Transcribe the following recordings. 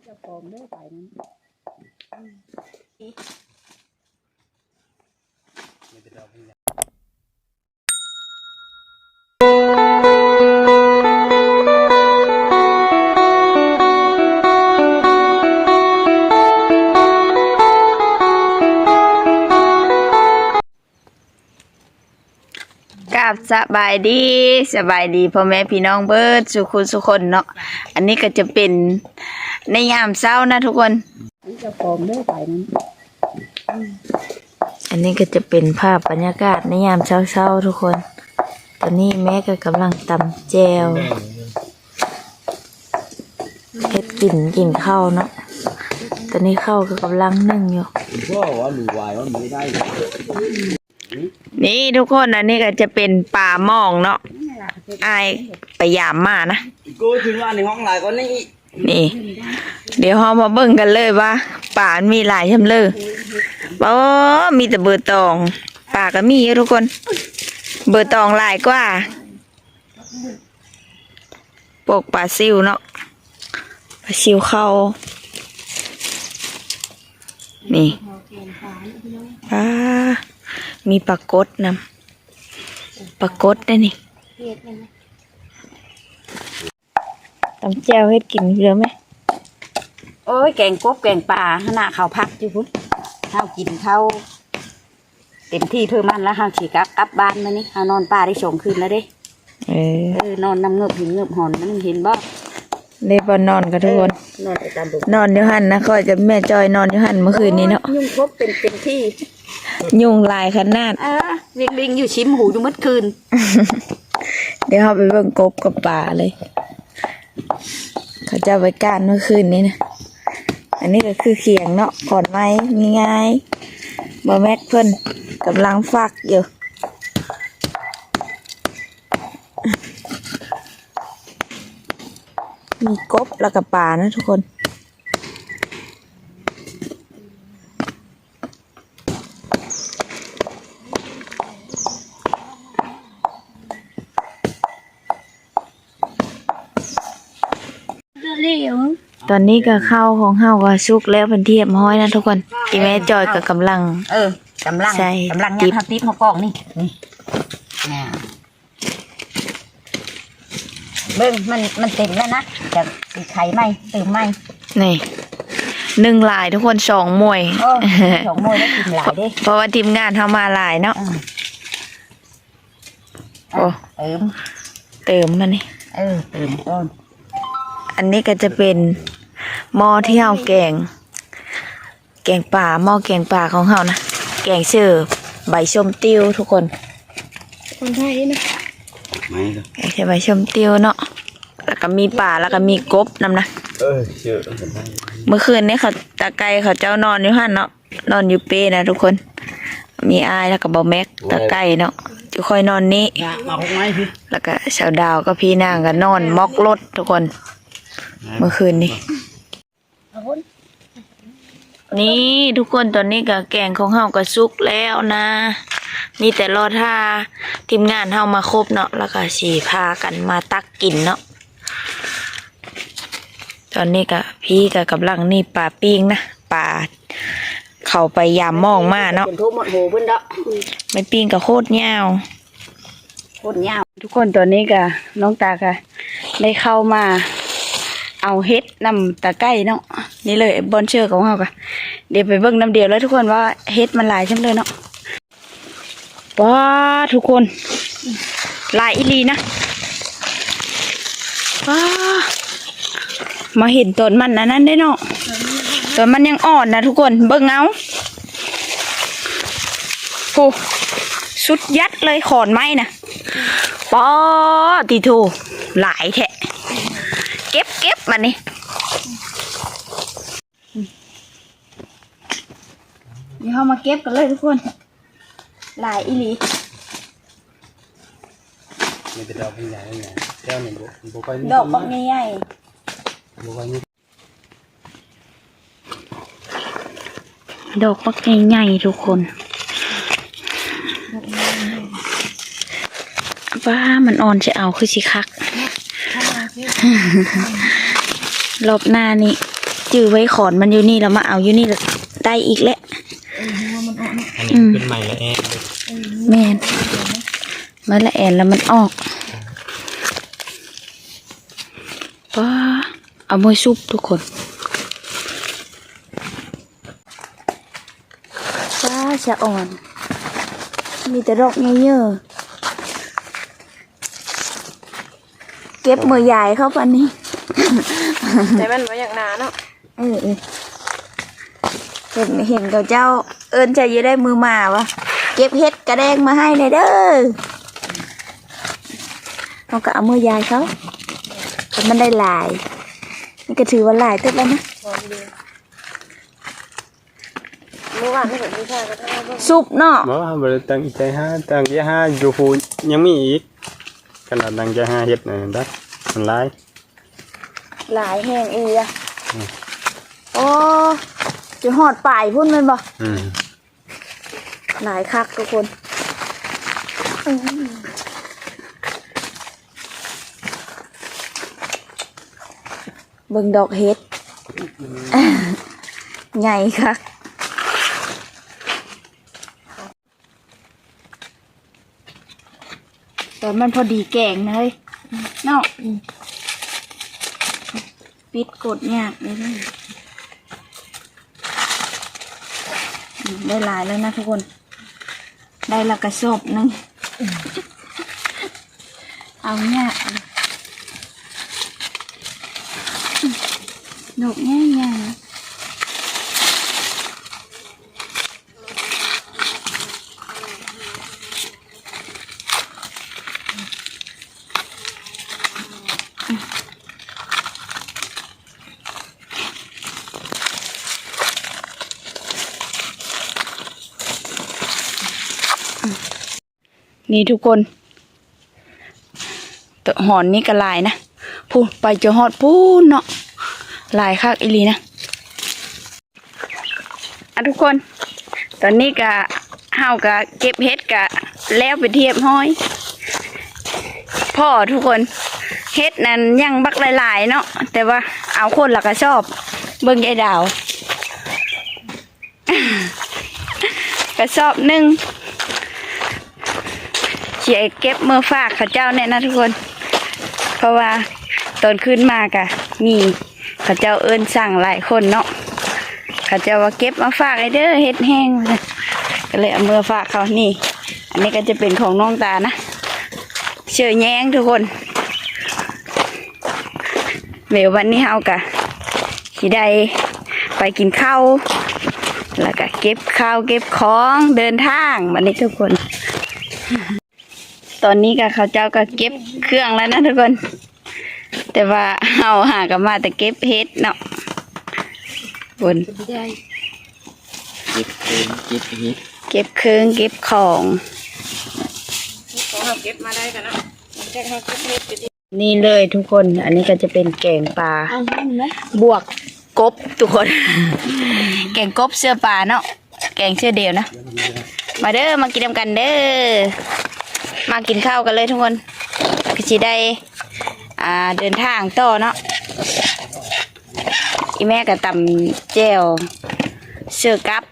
จะปลอมได้ไปนั้นกับสบายดีพ่อแม่พี่น้องเบิดสุคนเนาะอันนี้ก็จะเป็นในยามเช้านะทุกคนจะปลอมได้ไปนั้นอันนี้ก็จะเป็นภาพบรรยากาศในยามเช้าทุกคนตอนนี้แม่ก็กำลังตำแจวเฮ็ดกินข้าวเนาะตอนนี้ข้าวก็กำลังนึ่งอยู่นี่ทุกคนอันนี้ก็จะเป็นป่าหม่องเนาะอายไปยามมานะกูถึงว่าในห้องหลายก็นี่เดี๋ยวเรามาเบิ่งกันเลยว่าป่ามีหลายชำเลยมีแต่เบอร์ตองป่าก็มีเยอะทุกคนเบอร์ตองหลายกว่าปกปลาซิวเนาะปลาซิวเข้านี่มีปลากดนำปลากดได้นี่ตำแจ่วเฮ็ดกินเยอะไหมโอ้ยแกงกบแกงป่าขนาดเขาพักอยู่พุ่นข้าวกินข้าวเต็มที่เพื่อมันแล้วข้าวขี่กลับบ้านมานี่ข้าวนอนป่าได้2 คืนแล้วเด้นอนน้ำเงือบหอนมันเห็นบ่ได้บ่นอนกันทุกคนนอนอยู่หันนะก็จะแม่จอยนอนอยู่หันเมื่อคืนนี้เนาะยุ่งครบเป็นที่ยุงลายขนาดวิ่งอยู่ชิมหูอยู่เมื่อคืน เดี๋ยวเราไปเบิ่งกบกับป่าเลยเขาจะไปก้านเมื่อคืนนี้นะอันนี้ก็คือเขียงเนาะขอนไม้มีง่ายบะแม็กเพิ่นกำลังฟักอยู่มีกบแล้วก็ป่านะทุกคนตอนนี้ก็ข้าวของเฮาก็สุกแล้วเป็นที่เรียบร้อยนะทุกคนอีแม่จอยก็กำลังกำลังยัดทับติ๊บมากองนี่เบิ้งมันเต็มแล้วนะจะสีไข่ไหมเติมไหมนี่1 ลายทุกคน2 มวย2 มวยได้กินหลายเด้เพราะว่าทีมงานเฮามาหลายเนาะเติมมันนี่เติมก้อนอันนี้ก็จะเป็นหม้อที่เฮาแกงป่าหม้อแกงป่าของเฮานะแกงเชื่อใบชมติ้วทุกคนไทยนะไม่ใช่ใบชมติ้วเนาะแล้วก็มีป่าแล้วก็มีกบนำนะเชื่อเมื่อคืนนี้เขาตาไก่เขาเจ้านอนอยู่หั่นเนาะนอนอยู่เป้นะทุกคนมีอายแล้วก็บ่แม็กตาไก่เนาะจะคอยนอนนี้แล้วก็ชาวดาวก็พี่นางก็นอนมอกรถทุกคนเมื่อคืนนี้นี่ทุกคนตอนนี้ก็แกงของเฮาก็สุกแล้วนะมีแต่รอท่าทีมงานเฮามาครบเนาะแล้วก็สีพากันมาตักกินเนาะตอนนี้ก็พี่ก็กำลังนี่ปลาปิ้งนะปลาเข้าไปยามมองมาเนาะไม่ปิ้งก็โคตรยาวทุกคนตอนนี้ก็น้องตาก็ได้เข้ามาเอาเฮ็ดนำตะไก่เนาะนี่เลยบอนเชือกของเราค่ะเดี๋ยวไปเบิ่งน้ำเดียวแล้วทุกคนว่าเฮ็ดมันหลายจังเลยเนาะว้าทุกคนหลายอีลีนะว้ามาเห็นต้นมันนั้นได้เนาะต้นมันยังอ่อนนะทุกคนเบิ่งเอาโหสุดยัดเลยขอนไม้นะป๊อตีทูหลายแทะเก็บมันนี่เดี๋ยวเรามาเก็บกันเลยทุกคนหลายอีหลีไม่เป็นดอกใหญ่แก้วหนึ่งดอกบักใหญ่ดอกบักใหญ่ทุกคนบ้ามันอ่อนจะเอาคือสิคักรอบหน้านี่ จื้อไว้ขอนมันอยู่นี่แล้วมาเอาอยู่นี่ได้อีกแหละ อันนี้เป็นใหม่ละแอน แม่นมันละแอนแล้วมันออกป้าเอามวยซุปทุกคนป้าชะอ่อนมีแต่ดอกเยอะๆเก็บมือใหญ่เข้าปันนี้ แต่มันมาอย่างหนาเนาะ เห็นเขาเจ้าเอิญใจจะได้มือมาวะเก็บเห็ดกระแดงมาให้เลยเด้อเขาก็เอามือยายเขาแต่มันได้หลายนี่ก็ถือว่าหลายเต็มแล้วนะ เมื่อวานไม่เห็นพี่ชายก็ได้บ้าง ซุปเนาะ บ่บ่ได้ตั้งใจหาตั้งใจหาอยู่ฟูยังมีอีกขนาดตั้งใจหาเฮ็ดนั่นได้มันหลาย หลายแห้งอีอะโอ้จะหอดป่ายพุ่นมันบ่ หลายคักทุกคนเบิ่งดอกเห็ดใหญ่คักแต่มันพอดีแกงเลยเนาะปิดกดยากเลยนะได้หลายแล้วนะทุกคน ได้ละกระสอบนึงเอาเนี่ยดอกง่ายนี่ทุกคนตัวหอนนี่ก็ลายนะพูนไปจะหอดพูนเนาะลายคักอีหลีนะทุกคนตอนนี้ก็เฮาก็เก็บเฮ็ดกะแล้วไปเทียบห้อยพ่อทุกคนเฮ็ดนั้นยังบักหลายๆเนาะแต่ว่าเอาคนละก็ชอบเบิ่งยายดาว กระสอบหนึ่งเขียเก็บมือฝากเขาเจ้าเนี่ยนะทุกคนเพราะว่าตอนขึ้นมากะมีเขาเจ้าเอิ้นสั่งหลายคนเนาะเขาเจ้าว่าเก็บมาฝากไอเด้อเฮ็ดแห้งก็เลยเอามือฝากเขานี่อันนี้ก็จะเป็นของน้องตานะเชื่อแย้งทุกคนเดี๋ยววันนี้เฮากะสิได้ไปกินข้าวแล้วก็เก็บข้าวเก็บของเดินทางวันนี้ทุกคนตอนนี้ก็เขาเจ้าก็เก็บเครื่องแล้วนะทุกคนแต่ว่าเอาหากันมาแต่เก็บเฮ็ดเนาะบนเก็บเครื่องเก็บของเก็บมาได้กันนะแค่เขาเก็บเม็ดไปดิ นี่เลยทุกคนอันนี้ก็จะเป็นแกงปลาบวกกบทุกคน แกงกบเสื้อปลาเนาะแกงเสื้อเดียวนะมาเด้อมากินกันเด้อมากินข้าวกันเลยทุกคนก็จะได้เดินทางต่อเนาะอีแม่ก็ตำแจ่วเสื้อกับ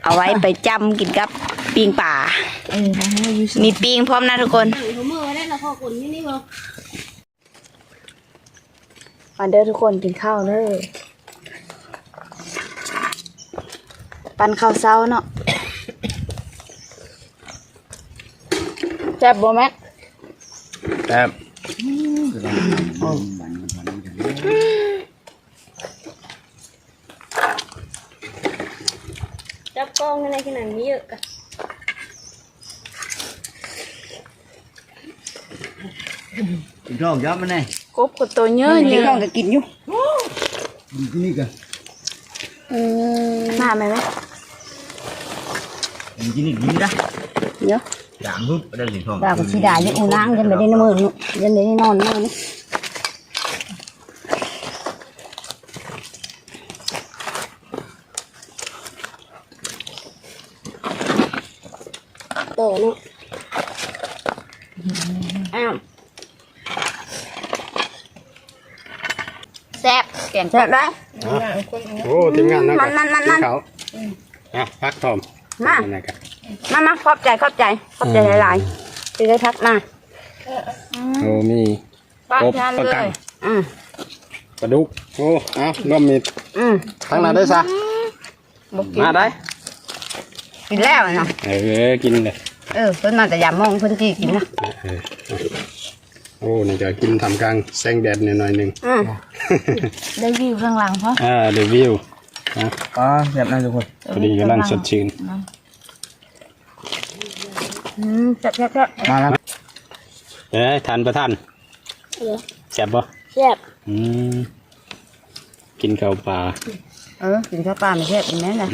เอาไว้ไปจำกินกับปิ้งป่ามีปิ้งพร้อมนะทุกคนมาเด้อทุกคนกินข้าวเลยปันข้าวเช้าเนาะแซ่บบ่แม่แซ่บ จับกล้องอะไรขนาดนี้เยอะกัน กินข้าวยับมันไง กบกับตัวเยอะเยอะ กล้องก็กินอยู่ กินนี่กัน มาไหม กินนี่กินได้ เนาะ ด่างปุ๊บได้สิทอง ดาวกับสีดาเนี่ยอูนั่งยันไม่ได้นอนนู่ยันไม่ได้นอนนู่นนี่โตเนาะอ้าวแซ่บแกงแซ่บได้ โอ้ทีมงานนั่ง มัน เขาพักทอมมาขอบใจหลายๆจะได้ทักมา โอ้มีกบประกันปลาดุกโอ้เอาร่วมมีทั้งนั้นได้ซะมาได้ กินแล้วเนาะ กินเลย เพิ่นมาแต่ยามมองเพิ่นกินนะ โอ้นี่ก็กินทำกลางแสงแดดหน่อยนึง ได้วิวข้างหลังเพราะ เดี๋ยววิว เรียบร้อยทุกคน พอดีกำลังสดชื่น แซ่บ มาแล้ว ทานประทานแซ่บปะ แซ่บ กินข้าวปลา กินข้าวปลาไม่แซ่บอีแม่น่ะ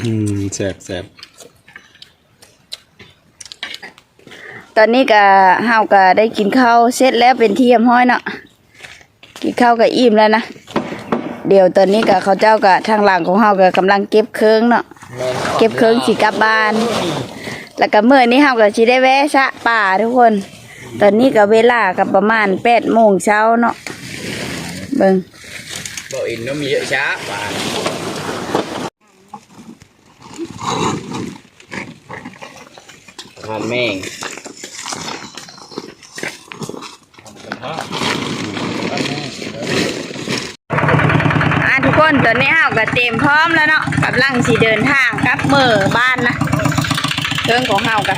แซ่บ ตอนนี้ก็เฮาก็ได้กินข้าวเสร็จแล้วเป็นที่เรียบร้อยเนาะกินข้าวก็อิ่มแล้วนะเดี๋ยวตอนนี้ก็เขาเจ้าก็ทางหลังของเฮาก็กำลังเก็บเครื่องเนาะเก็บเครื่องสิกลับบ้าน แล้วก็มื้อนี้เฮาก็สิได้แวะสระป่าทุกคน ตอนนี้ก็เวลาก็ประมาณ8 โมงเช้าเนาะเบิ่ง บ่อินnóมีเยอะช้าป่าทานแม่ง ทุกคนตอนนี้เฮาก็เตรียมพร้อมแล้วเนาะกำลังสิเดินทางกลับมื้อบ้านนะเครื่องของเฮาก็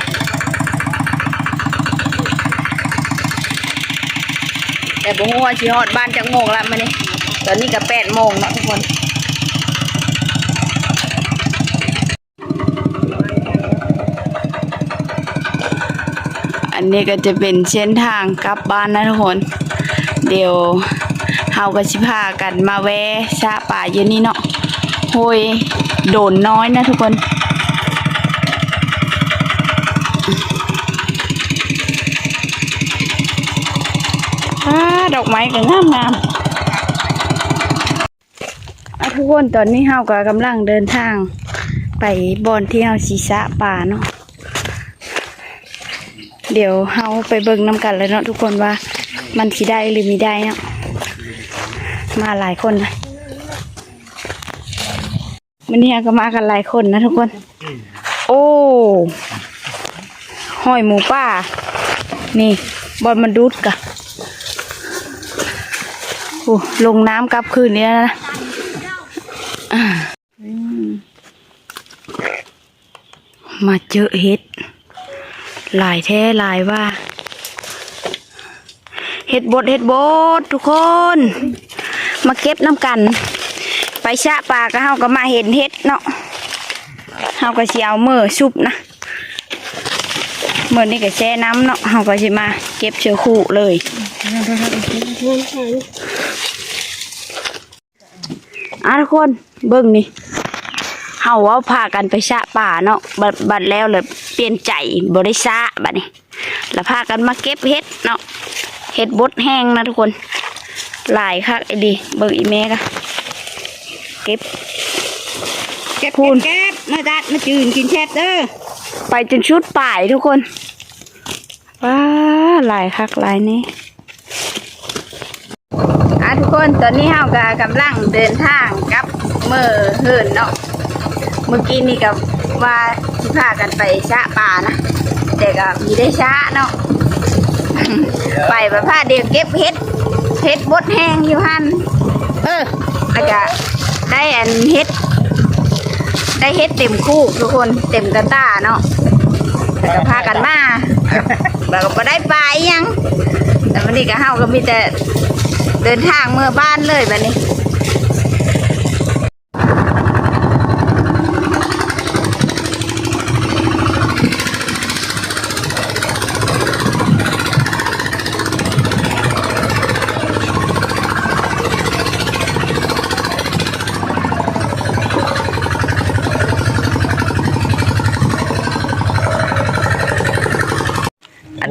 แต่บ่ฮู้ว่าสิฮอดบ้านจักโมงละมื้อนี้ตอนนี้ก็8 โมงเนาะทุกคนอันนี้ก็จะเป็นเส้นทางกลับบ้านนะทุกคนเดี๋ยวเฮาก็สิพากันมาแวะสระป่าอยู่นี่เนาะโหยโดนน้อยนะทุกคนดอกไม้ก็งามทุกคนตอนนี้เฮาก็กำลังเดินทางไปบ่อนที่เฮาสิสระป่าเนาะเดี๋ยวเฮาไปเบิ่งน้ำกันเลยเนาะทุกคนว่ามันสิได้หรือไม่ได้เนาะมาหลายคนนะวันนี้ก็มากันหลายคนนะทุกคนโอ้หอยหมูป่านี่บอลมันดูดกะโอ้ลงน้ำกลับคืนนี้แล้วนะมาเจอเห็ดหลายแท้หลายว่าเห็ดบดทุกคนมาเก็บน้ำกันไปชะปลาก็เฮาก็มาเห็นเห็ดเนาะเฮาก็สิเอามือชุบนะมือนี่ก็แช่น้ำเนาะเฮาก็สิมาเก็บเชื้อคู่เลยทุกคนเบิ่งนี่เฮาว่าพากันไปชะป่าเนาะบัดแล้วเลยเปลี่ยนใจบ่ได้ชะบัดนี้แล้วพากันมาเก็บเห็ดเนาะเห็ดบดแห้งนะทุกคนหลายคักไอ้ดิเบิ่งอีแม่กะเก็บพูนมาดัดมาจืนกินแช่เด้อไปจนชุดป่ายทุกคนว้าหลายคักหลายนี่ทุกคนตอนนี้เฮากำลังเดินทางกับมือเหินเนาะเมื่อกี้นี่กับว่าที่พากันไปชะป่านะแต่ก็มีได้ชะเนาะไปแบบพาเดียวเก็บเห็ดบดแห้งอยู่หันแล้วก็ได้อันเห็ดเต็มคู่ทุกคนเต็มกระตาเนาะแล้วก็พากันมาแบบก็ได้ปลายังแต่วันนี้ก็เฮาก็มีแต่เดินทางเมื่อบ้านเลยแบบนี้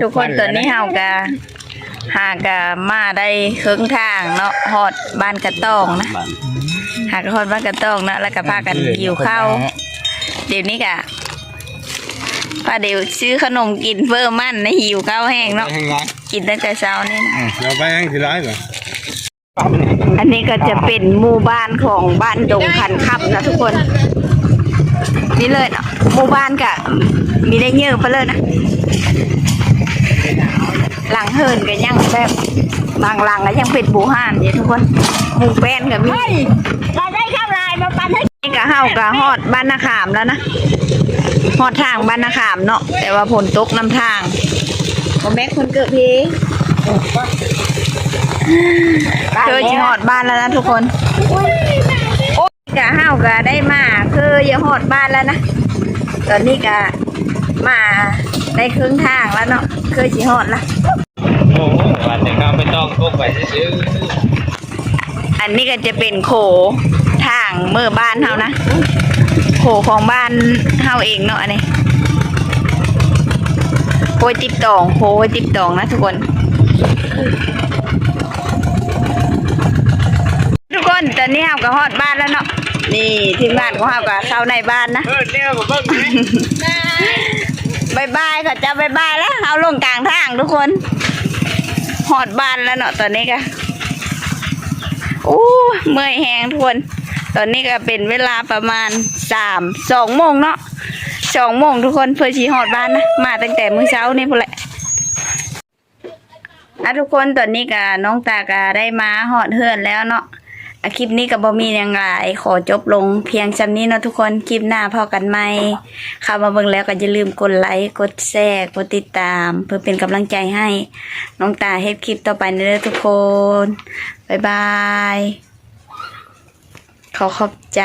ทุกคนตอนนี้เฮากะหากะมาได้ครึ่งทางเนาะฮอดบ้านกระตองนะหากฮอดบ้านกระตองนะแล้วก็พากันหิวข้าวเดี๋ยวนี้กะป้าเดี๋ยวซื้อขนมกินเพิ่มมั่นนะหิวข้าวแห้งเนาะกินตั้งแต่เช้านี่นะ เราไปยังที่ร้านเหรอ อันนี้ก็จะเป็นหมู่บ้านของบ้านดงคันคับนะทุกคน นี่เลยเนาะหมู่บ้านก็มีได้เยอะไปเลยนะหลังเฮินก็ยังแบบบางหลังก็ยังเป็นบูฮานอยู่ทุกคนหมู่แป้นก็มีเราได้ข้าวลายมาปั่นให้นี่ก็เฮาก็ฮอดบ้านนาขามแล้วนะฮอดทางบ้านนาขามเนาะแต่ว่าฝนตกนำทางผมแม่คนเกิดพีเจอจีฮอดบ้านแล้วนะทุกคนโอ้ยกะเฮาก็ได้มาคืออย่าฮอดบ้านแล้วนะตอนนี้ก็มาได้ครึ่งทางแล้วเนาะคือจีฮอดละ โอ้โหวันนี้ก็ไม่ต้องพกไปซื้อ อันนี้ก็จะเป็นโขทางเมื่อบ้านเฮานะโขของบ้านเฮาเองเนาะอันนี้โคจิบตองโคจิบตองนะทุกคนตอนนี้เฮาก็ฮอดบ้านแล้วเนาะนี่ทีมงานของเฮาก็เข้าในบ้านนะ เนี่ยผมเบิ่งบายบายค่ะจะบายบายแล้วเอาลงกลางทางทุกคนหอดบ้านแล้วเนาะตอนนี้ก็โอ้เมื่อยแหงทุกคนตอนนี้ก็เป็นเวลาประมาณ2 โมงเนาะ2 โมงทุกคนเพื่อชี้หอดบ้านนะมาตั้งแต่มื้อเช้านี่พุ่นแหละทุกคนตอนนี้ก็น้องตาก็ได้มาหอดเฮือนแล้วเนาะคลิปนี้ก็บ่มีอย่างไรขอจบลงเพียงจำนี้เนาะทุกคนคลิปหน้าพอกันไหมเข้ามาเบิ่งแล้วก็อย่าลืมกดไลค์กดแชร์กดติดตามเพื่อเป็นกำลังใจให้น้องตาเฮ็ดคลิปต่อไปเด้อทุกคนบ๊ายบายขอบใจ